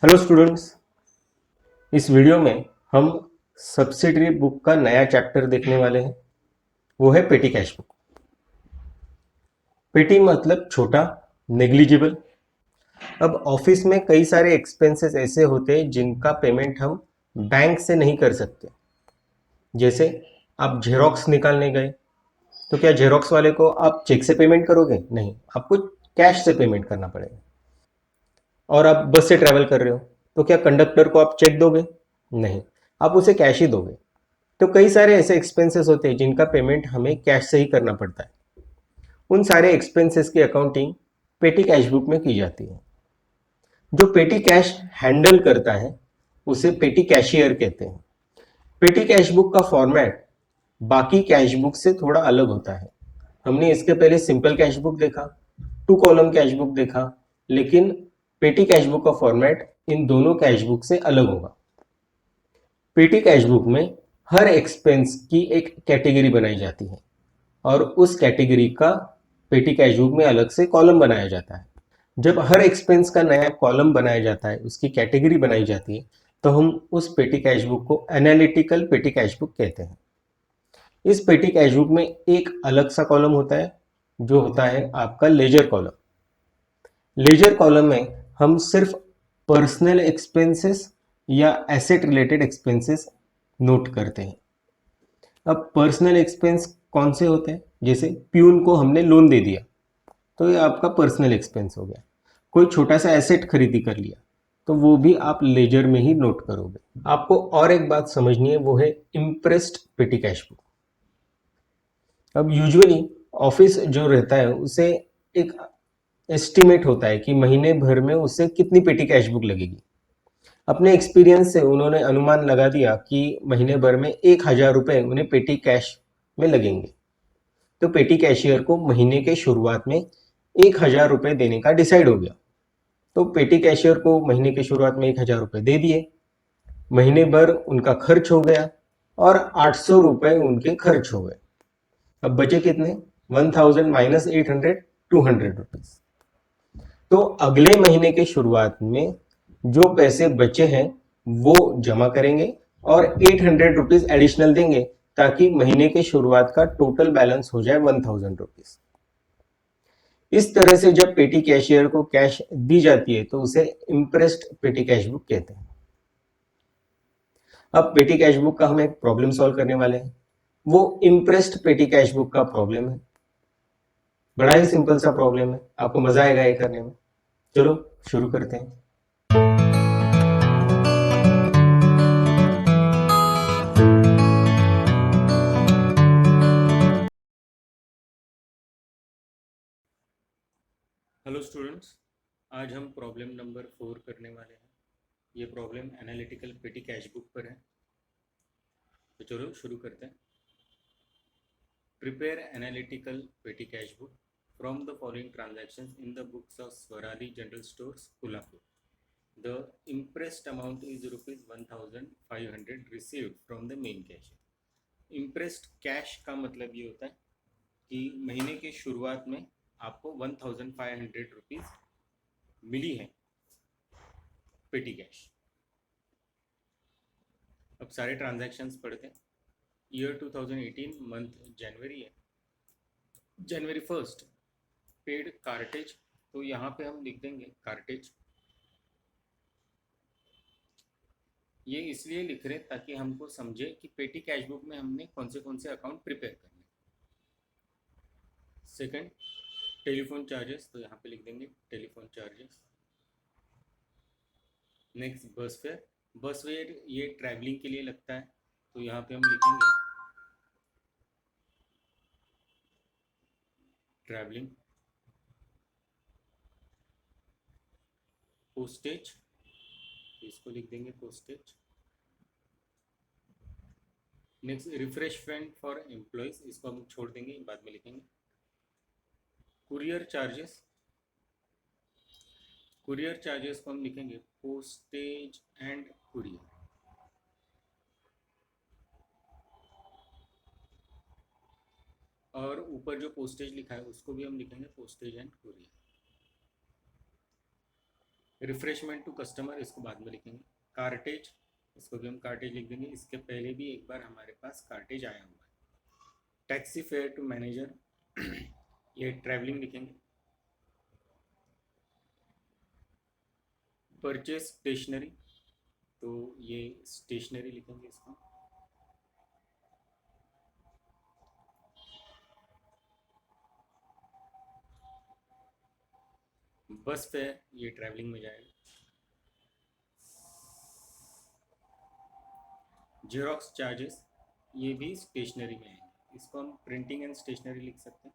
Hello students. इस video में हम सब्सिडरी बुक का नया चैप्टर देखने वाले हैं। वो है पेटी कैश बुक। पेटी मतलब छोटा, नेग्लिजिबल। अब ऑफिस में कई सारे एक्सपेंसेस ऐसे होते हैं जिनका पेमेंट हम बैंक से नहीं कर सकते। जैसे आप जेरोक्स निकालने गए तो क्या जेरोक्स वाले को आप चेक से पेमेंट करोगे? नहीं, आपको कैश से पेमेंट करना पड़ेगा। और आप बस से ट्रैवल कर रहे हो तो क्या कंडक्टर को आप चेक दोगे? नहीं, आप उसे कैश ही दोगे। तो कई सारे ऐसे एक्सपेंसेस होते हैं जिनका पेमेंट हमें कैश से ही करना पड़ता है। उन सारे एक्सपेंसेस की अकाउंटिंग पेटी कैश बुक में की जाती है। जो पेटी कैश हैंडल करता है उसे पेटी कैशियर कहते हैं। पेटी कैश बुक का फॉर्मेट बाकी कैश बुक से थोड़ा अलग होता है। हमने इसके पहले सिंपल कैश बुक देखा, टू कॉलम कैश बुक देखा, लेकिन पेटी कैश बुक का फॉर्मेट इन दोनों कैश बुक से अलग होगा। पेटी कैश बुक में हर एक्सपेंस की एक कैटेगरी बनाई जाती है और उस कैटेगरी का पेटी कैश बुक में अलग से कॉलम बनाया जाता है। जब हर एक्सपेंस का नया कॉलम बनाया जाता है, उसकी कैटेगरी बनाई जाती है, तो हम उस पेटी कैश बुक को एनालिटिकल पेटी कैश बुक कहते हैं। इस पेटी कैश बुक में एक अलग सा कॉलम होता है जो होता है आपका लेजर कॉलम। लेजर कॉलम में हम सिर्फ पर्सनल एक्सपेंसेस या एसेट रिलेटेड एक्सपेंसेस नोट करते हैं। अब पर्सनल एक्सपेंस कौन से होते हैं? जैसे प्यून को हमने लोन दे दिया तो ये आपका पर्सनल एक्सपेंस हो गया। कोई छोटा सा एसेट खरीदी कर लिया तो वो भी आप लेजर में ही नोट करोगे। आपको और एक बात समझनी है, वो है इम्प्रेस्ड पेटी कैश बुक। अब यूजुअली ऑफिस जो रहता है उसे एक एस्टिमेट होता है कि महीने भर में उसे कितनी पेटी कैश बुक लगेगी। अपने एक्सपीरियंस से उन्होंने अनुमान लगा दिया कि महीने भर में 1,000 रुपये उन्हें पेटी कैश में लगेंगे। तो पेटी कैशियर को महीने के शुरुआत में 1,000 रुपये देने का डिसाइड हो गया। तो पेटी कैशियर को महीने की शुरुआत में 1,000 रुपये दे दिए। महीने भर उनका खर्च हो गया और 800 रुपये उनके खर्च हो गए। अब बचे कितने? 1,000 माइनस 800, 200 रुपीज। तो अगले महीने के शुरुआत में जो पैसे बचे हैं वो जमा करेंगे और 800 रुपीज एडिशनल देंगे ताकि महीने के शुरुआत का टोटल बैलेंस हो जाए 1,000 रुपीज। इस तरह से जब पेटी कैशियर को कैश दी जाती है तो उसे इम्प्रेस्ड पेटी कैश बुक कहते हैं। अब पेटी कैश बुक का हम एक प्रॉब्लम सॉल्व करने वाले हैं। वो इम्प्रेस्ड पेटी कैश बुक का प्रॉब्लम है। बड़ा ही सिंपल सा प्रॉब्लम है, आपको मजा आएगा ये करने में। चलो शुरू करते हैं। हेलो स्टूडेंट्स, आज हम प्रॉब्लम नंबर 4 करने वाले हैं। ये प्रॉब्लम एनालिटिकल पेटी कैश बुक पर है। तो चलो शुरू करते हैं। प्रिपेयर एनालिटिकल पेटी cash book from the following transactions in the books of Swarali general stores Kolhapur. The impressed amount is rupees 1,500 received from the main cash। impressed cash का मतलब ये होता है कि महीने की शुरुआत में आपको 1,500 रुपीज मिली है पेटी कैश। अब सारे ट्रांजैक्शंस पढ़ते हैं। ईयर 2018, मंथ जनवरी है। जनवरी 1 पेड कार्टेज, तो यहाँ पे हम लिख देंगे कार्टेज। ये इसलिए लिख रहे ताकि हमको समझे कि पेटी कैश बुक में हमने कौन से अकाउंट प्रिपेयर करने। सेकंड, टेलीफोन चार्जेस, तो यहाँ पे लिख देंगे टेलीफोन चार्जेस। नेक्स्ट, बस फेयर। बस फेयर ये ट्रैवलिंग के लिए लगता है, तो यहाँ पे हम लिखेंगे ट्रैवलिंग। पोस्टेज, इसको लिख देंगे postage. Next, refreshment for employees, इसको हम छोड़ देंगे, बाद में लिखेंगे। कुरियर चार्जेस, कुरियर चार्जेस को हम लिखेंगे पोस्टेज एंड कुरियर। और ऊपर जो पोस्टेज लिखा है उसको भी हम लिखेंगे postage and courier. Refreshment to customer इसको बाद में लिखेंगे। कार्टेज, इसको भी हम कार्टेज लिख देंगे, इसके पहले भी एक बार हमारे पास कार्टेज आया हुआ है। टैक्सी फेयर टू मैनेजर ये ट्रैवलिंग लिखेंगे। परचेज स्टेशनरी, तो ये स्टेशनरी लिखेंगे इसको। बस फेयर ये ट्रैवलिंग में जाएगा। जेरोक्स चार्जेस ये भी स्टेशनरी में आएंगे, इसको हम प्रिंटिंग एंड स्टेशनरी लिख सकते हैं।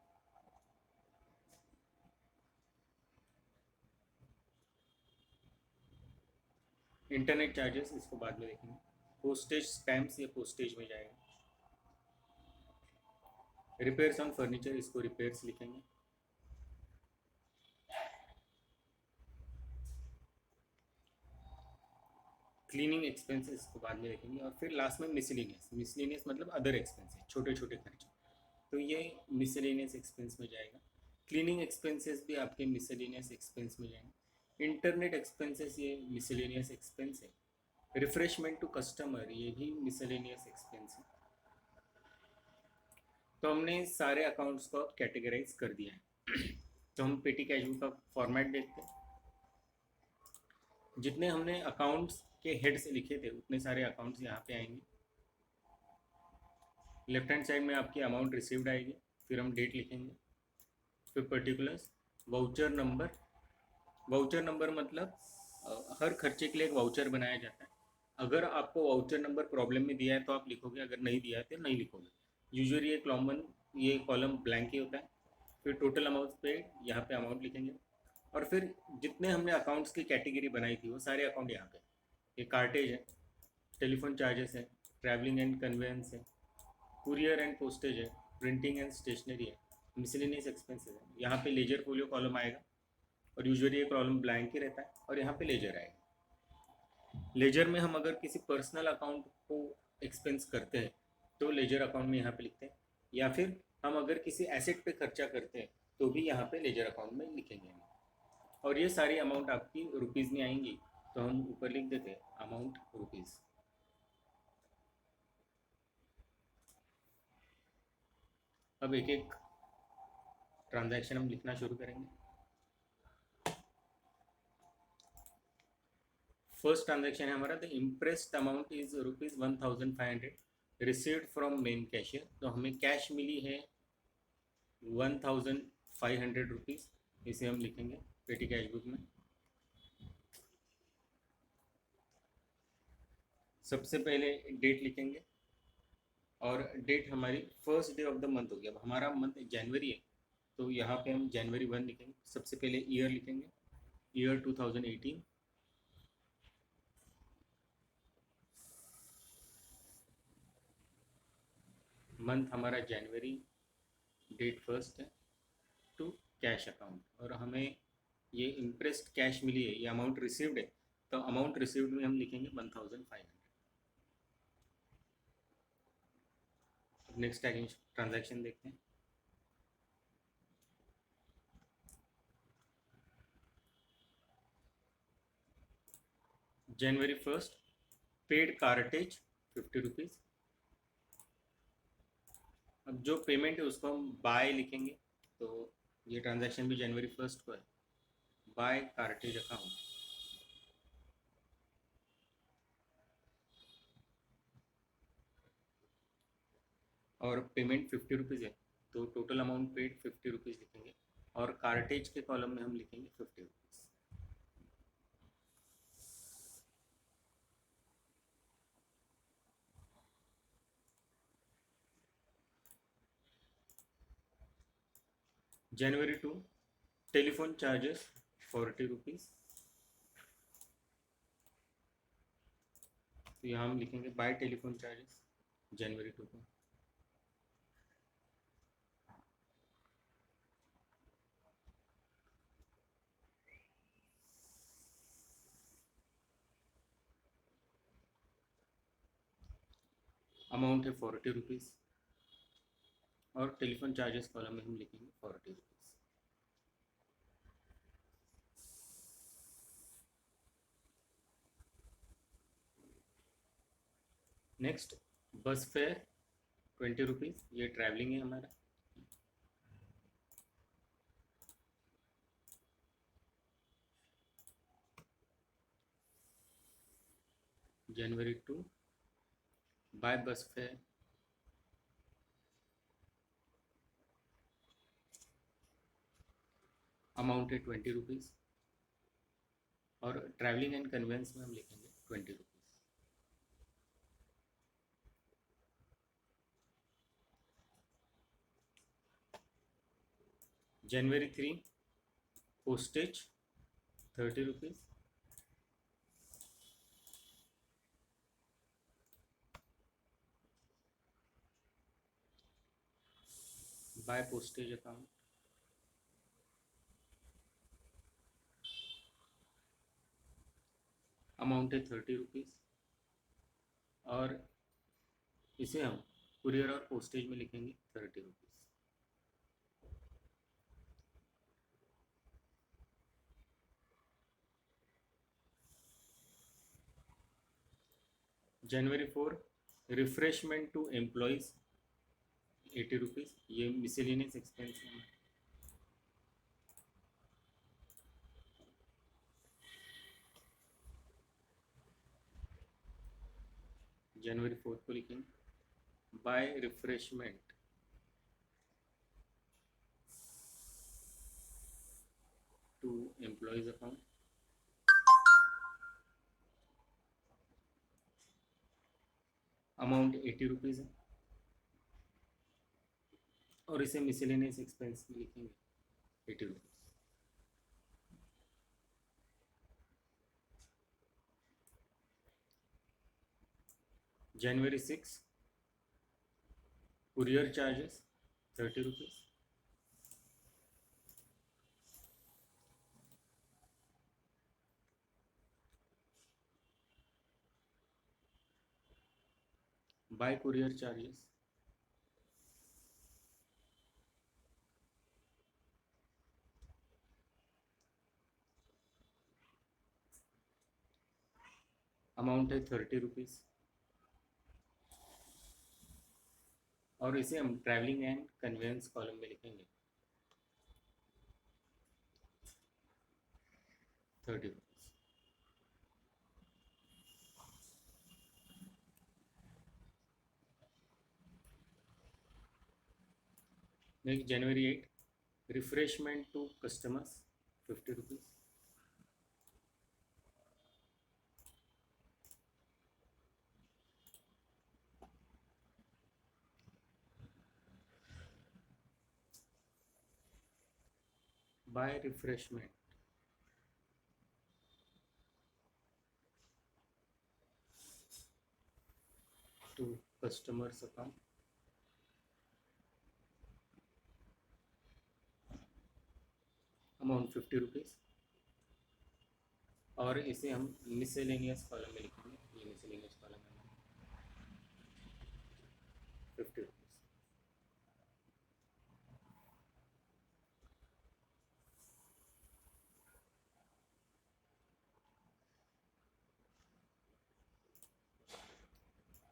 इंटरनेट चार्जेस इसको बाद में देखेंगे। पोस्टेज स्टैम्प्स ये पोस्टेज में जाएगा। रिपेयर्स ऑन फर्नीचर इसको रिपेयर्स लिखेंगे। क्लीनिंग एक्सपेंसेस इसको बाद में देखेंगे। और फिर लास्ट में मिसलिनियस, मिसलिनियस मतलब अदर एक्सपेंसेस, छोटे छोटे खर्चे, तो ये मिसलिनियस एक्सपेंस में जाएगा। क्लीनिंग एक्सपेंसेस भी आपके मिसलिनियस एक्सपेंस में जाएंगे। इंटरनेट एक्सपेंसेस ये मिसलिनियस एक्सपेंस है। रिफ्रेशमेंट टू कस्टमर ये भी मिसलेनियस एक्सपेंस है। तो हमने सारे अकाउंट्स को कैटेगराइज कर दिया है। तो हम पेटी कैश बुक का फॉर्मेट देखते हैं। जितने हमने अकाउंट्स के हेड्स लिखे थे उतने सारे अकाउंट्स यहाँ पे आएंगे। लेफ्ट हैंड साइड में आपकी अमाउंट रिसीव्ड आएगी, फिर हम डेट लिखेंगे, फिर particulars, voucher number. Voucher number मतलब हर खर्चे के लिए एक वाउचर बनाया जाता है। अगर आपको वाउचर नंबर प्रॉब्लम में दिया है तो आप लिखोगे, अगर नहीं दिया है तो नहीं लिखोगे। यूजुअली ये कॉलम ब्लैंक ही होता है। फिर टोटल अमाउंट पे यहाँ पे अमाउंट लिखेंगे। और फिर जितने हमने अकाउंट्स की कैटेगरी बनाई थी वो सारे अकाउंट यहाँ पे। ये कार्टेज है, टेलीफोन चार्जेस है, ट्रैवलिंग एंड कन्वेंस है, कुरियर एंड पोस्टेज है, प्रिंटिंग एंड स्टेशनरी है, मिसलेनियस एक्सपेंसेस है। यहाँ पे लेजर फोलियो कॉलम आएगा और यूजुअली ये कॉलम ब्लैंक ही रहता है और यहाँ पे लेजर आएगा। लेजर में हम अगर किसी पर्सनल अकाउंट को एक्सपेंस करते हैं तो लेजर अकाउंट में यहाँ पे लिखते हैं, या फिर हम अगर किसी एसेट पे खर्चा करते हैं तो भी यहाँ पे लेजर अकाउंट में लिखेंगे। और ये सारी अमाउंट आपकी रुपीज़ में आएंगी, तो हम ऊपर लिख देते हैं अमाउंट रुपीज़। अब एक एक ट्रांजैक्शन हम लिखना शुरू करेंगे। फर्स्ट ट्रांजैक्शन है हमारा, the impressed amount is ₹1500 received from main cashier. तो हमें कैश मिली है 1500 रुपीज़, इसे हम लिखेंगे पेटी कैश बुक में। सबसे पहले डेट लिखेंगे, और डेट हमारी first day of the month होगी। अब हमारा मंथ जनवरी है तो यहाँ पे हम January 1 लिखेंगे। सबसे पहले ईयर लिखेंगे, ईयर 2018। मंथ हमारा जनवरी, डेट फर्स्ट है, टू कैश अकाउंट। और हमें ये इम्प्रेस्ड कैश मिली है, ये अमाउंट रिसीव्ड है, तो अमाउंट रिसीव्ड में हम लिखेंगे 1500। नेक्स्ट ट्रांजैक्शन देखते हैं। January 1 paid cartage 50 rupees. अब जो पेमेंट है उसको हम बाय लिखेंगे, तो ये ट्रांजैक्शन भी January 1 को है, बाय कार्टेज अकाउंट। और पेमेंट 50 रुपीज़ है, तो टोटल अमाउंट पेड 50 रुपीज़ लिखेंगे, और कार्टेज के कॉलम में हम लिखेंगे 50 rupees. January 2 telephone charges 40 rupees. तो यहाँ हम लिखेंगे बाय टेलीफोन चार्जेस January 2 को। अमाउंट है 40 रुपीज़, और टेलीफोन चार्जेस कॉलम में हम लिखेंगे 40 रुपीज़। नेक्स्ट बस फेयर 20 रुपीज़, ये ट्रैवलिंग है हमारा। जनवरी 2 बाय बस फेयर अमाउंट है 20 रुपीज़, और ट्रैवलिंग एंड कन्वेंस में हम लिखेंगे 20 रुपीज़। जनवरी 3 postage 30 rupees, by postage account amount है 30 रुपीज़, और इसे हम कुरियर और पोस्टेज में लिखेंगे 30 रुपीज़। जनवरी 4 रिफ्रेशमेंट टू एम्प्लॉयज़ 80 रुपीज़, ये मिसलिनियस एक्सपेंस है। जनवरी 4 को लिखेंगे by refreshment to employees account amount 80 rupees है, और इसे मिसलेनियस एक्सपेंस में लिखेंगे 80 रुपीज़। जनवरी 6 courier charges 30 rupees, by courier charges amount है 30 रुपीज़, और इसे हम ट्रैवलिंग एंड कन्वेंस कॉलम में लिखेंगे 30 रुपीज़। नेक्स्ट जनवरी 8 refreshment to customers 50 rupees, by refreshment to customers account amount 50 rupees, और इसे हम मिसलेनियस कॉलम में लिखेंगे, ये मिसलेनियस कॉलम है 50 रुपीज़।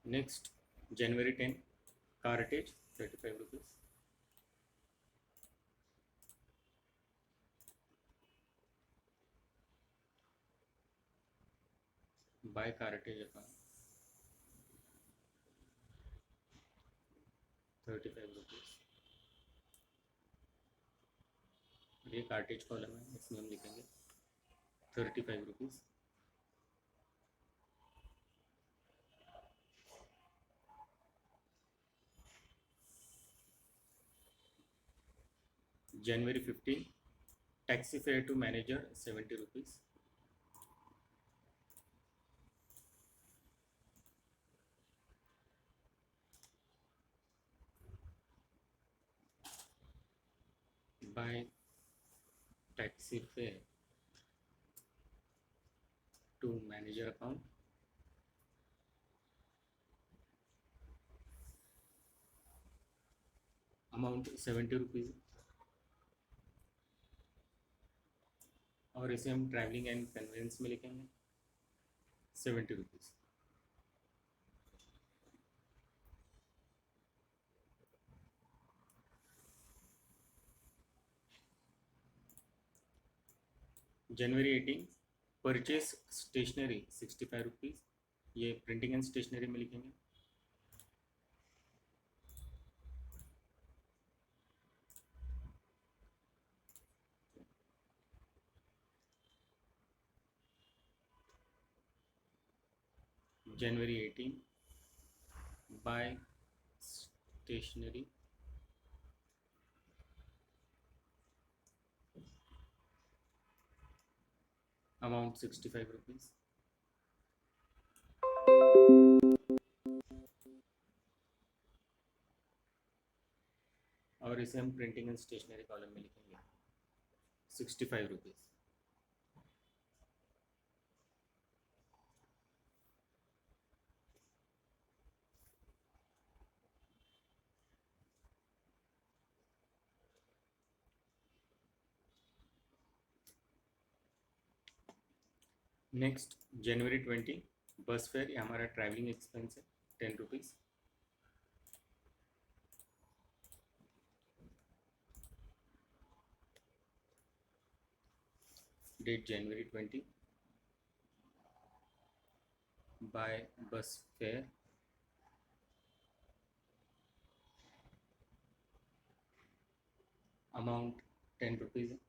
नेक्स्ट जनवरी 10 cartage 35 rupees, by cartage account 35 rupees, ये कार्टेज कॉलम है, इसमें हम लिखेंगे 35 रुपीज़। जनवरी 15 taxi fare to manager 70 rupees, by taxi fare to manager account amount 70 rupees, और इसे हम ट्रैवलिंग एंड कन्वेंस में लिखेंगे 70 रुपीज़। जनवरी 18 परचेस स्टेशनरी 65 रुपीज़, ये प्रिंटिंग एंड स्टेशनरी में लिखेंगे। जनवरी 18 बाय स्टेशनरी अमाउंट 65 रुपीज़। और इसे हम प्रिंटिंग एंड स्टेशनरी कॉलम में लिखेंगे 65 रुपीज़। नेक्स्ट जनवरी 20 बस फेयर, ये हमारा ट्रैवलिंग एक्सपेंस है 10 रुपीज़। डेट जनवरी 20 by bus fare amount 10 rupees है।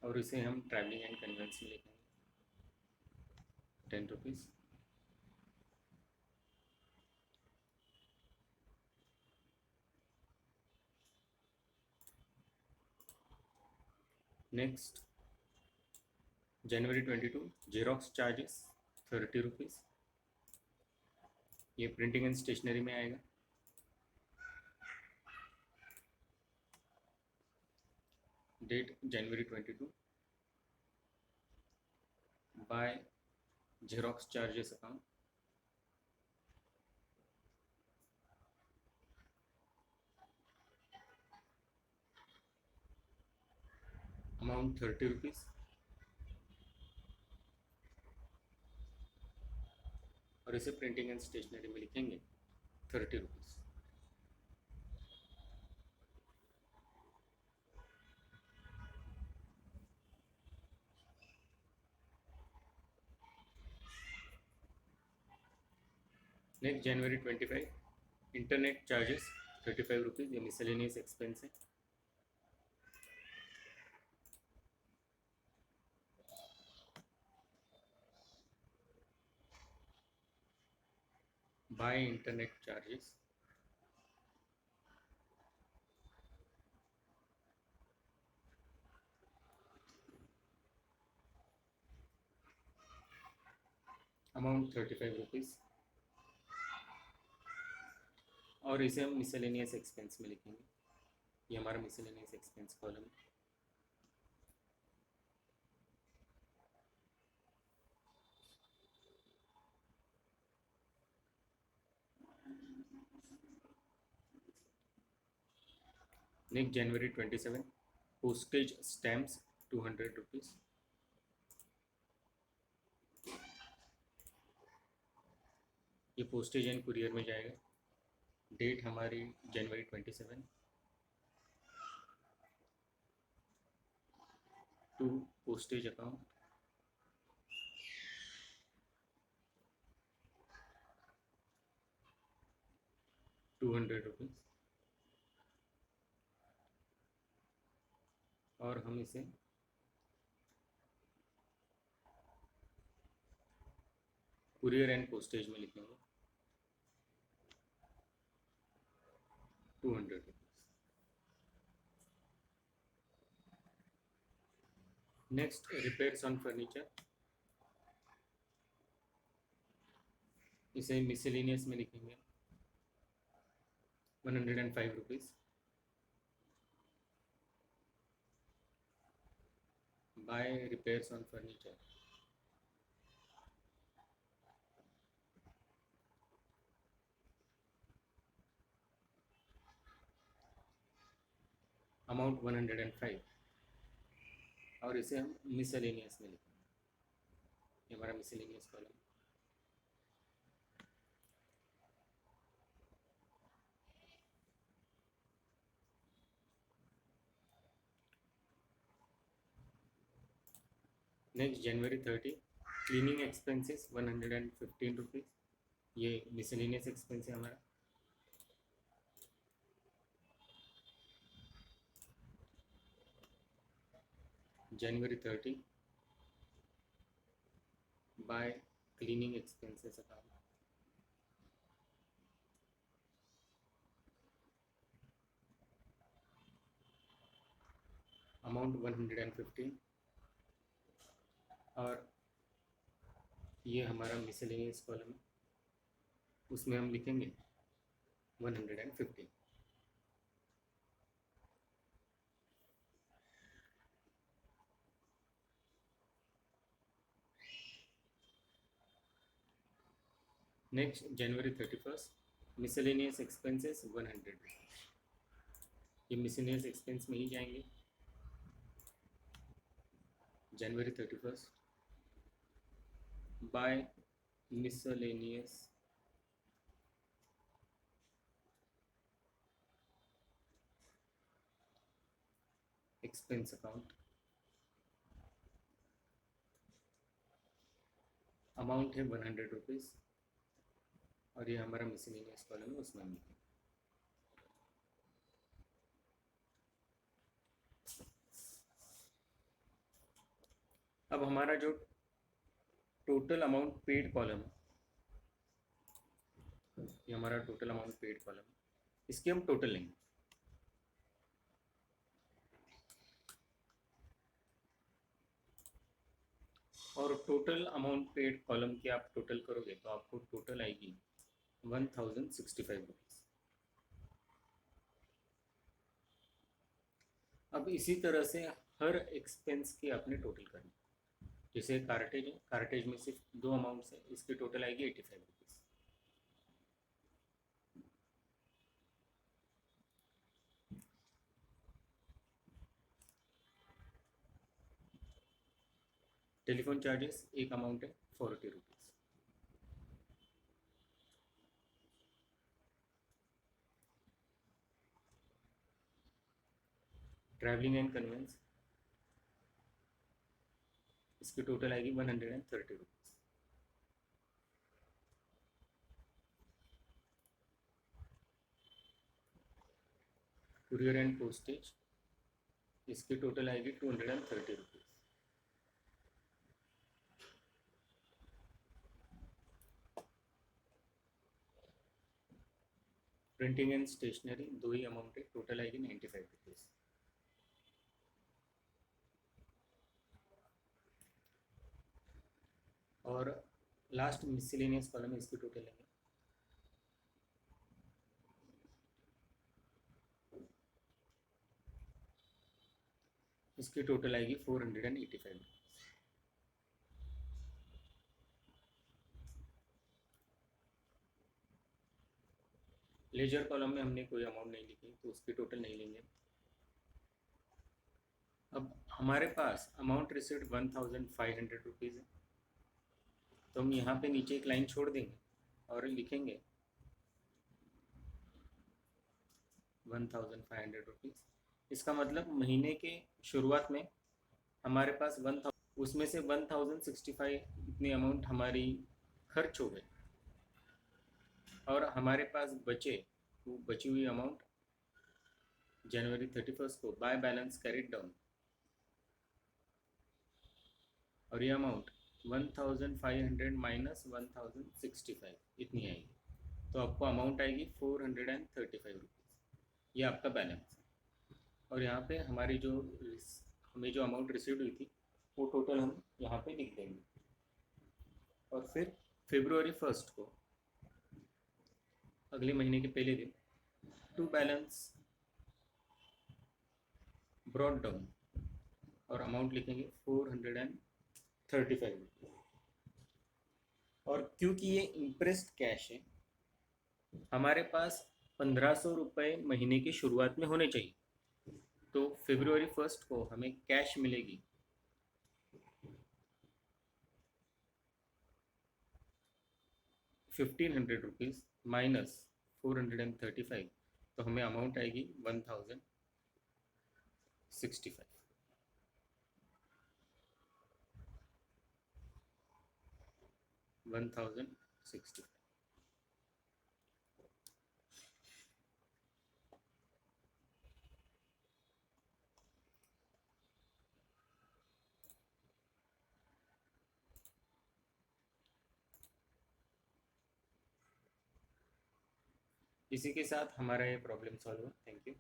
और इसे हम ट्रैवलिंग एंड कन्वेंस में लिखेंगे 10 रुपीज़। नेक्स्ट जनवरी 22 जेरोक्स चार्जेस 30 रुपीज़, ये प्रिंटिंग एंड स्टेशनरी में आएगा। डेट जनवरी 22 by xerox charges account amount 30 rupees. और इसे प्रिंटिंग एंड स्टेशनरी में लिखेंगे 30 रुपीज़। नेक्स्ट जनवरी 25 इंटरनेट चार्जेस 35 रुपीज़, ये मिसलेनियस एक्सपेंस है। By internet charges amount 35 rupees. और इसे हम मिसलेनियस एक्सपेंस में लिखेंगे, ये हमारा मिसलेनियस एक्सपेंस कॉलम है। नेक्स्ट जनवरी 27 पोस्टेज स्टैम्प्स 200 रुपीज़, ये पोस्टेज एंड कुरियर में जाएगा। डेट हमारी जनवरी 27 टू पोस्टेज अकाउंट ₹200। और हम इसे कुरियर एंड पोस्टेज में लिखेंगे 200 rupees. Next repairs on furniture, इसे मिसलेनियस में लिखेंगे 105 rupees. By repairs on furniture amount 105। और इसे हम मिसलेनियस में लिखेंगे, ये हमारा मिसलेनियस कॉलम। नेक्स्ट जनवरी 30 क्लीनिंग एक्सपेंसेस 115 रुपीज़, ये मिसलेनियस एक्सपेंस है हमारा। जनवरी 30 by cleaning expenses account, amount 115, और ये हमारा मिसलेनियस कॉलम है, उसमें हम लिखेंगे 115। नेक्स्ट जनवरी 31 मिसलेनियस एक्सपेंसेस 100, ये मिसलेनियस एक्सपेंस में ही जाएंगे। जनवरी 31 by miscellaneous expense account, amount है 100 रुपीज़, और ये हमारा मिसलेनियस कॉलम है, उसमें हम लिखेंगे। अब हमारा जो टोटल अमाउंट पेड कॉलम है, ये हमारा टोटल अमाउंट पेड कॉलम है, इसकी हम टोटल लेंगे। और टोटल अमाउंट पेड कॉलम की आप टोटल करोगे तो आपको टोटल आएगी 1065 रुपीज़। अब इसी तरह से हर एक्सपेंस की आपने टोटल करनी, जैसे कार्टेज है, कार्टेज में सिर्फ दो अमाउंट्स है, इसकी टोटल आएगी 85 रुपीज़। टेलीफोन चार्जेस एक अमाउंट है 40 रुपीज़। ट्रैवलिंग एंड कन्वेंस, इसकी टोटल आएगी 130 रुपीज़। कुरियर एंड पोस्टेज, इसकी टोटल आएगी 230 रुपीज़। प्रिंटिंग एंड स्टेशनरी दो ही अमाउंट है, टोटल आएगी 95 रुपीज़। और लास्ट मिसलेनियस कॉलम है, इसकी टोटल लेंगे। इसकी टोटल आएगी 485। लेजर कॉलम में हमने कोई अमाउंट नहीं लिखी तो उसकी टोटल नहीं लेंगे। अब हमारे पास अमाउंट रिसीव्ड 1500 रुपीज़ है, तो हम यहाँ पे नीचे एक लाइन छोड़ देंगे और लिखेंगे 1500 रुपीज़। इसका मतलब महीने के शुरुआत में हमारे पास 1000, उसमें से 1065 इतनी अमाउंट हमारी खर्च हो गई, और हमारे पास बचे वो बची हुई अमाउंट जनवरी 31 को बाय बैलेंस कैरिड डाउन, और ये अमाउंट 1500 माइनस 1065 इतनी आएगी, तो आपको अमाउंट आएगी 435 रुपीज़। ये आपका बैलेंस है। और यहाँ पे हमारी जो हमें जो अमाउंट रिसीव हुई थी वो टोटल हम यहाँ पे लिख देंगे। और फिर फरवरी 1 को, अगले महीने के पहले दिन, टू बैलेंस ब्रॉड डाउन, और अमाउंट लिखेंगे 435 रुपीज़। और क्योंकि ये इंप्रेस्ड कैश है, हमारे पास 1500 रुपये महीने की शुरुआत में होने चाहिए, तो फरवरी 1 को हमें कैश मिलेगी 1500 रुपीज़ माइनस 435, तो हमें अमाउंट आएगी 1065। 1060। इसी के साथ हमारा ये प्रॉब्लम सॉल्व हुआ। Thank you.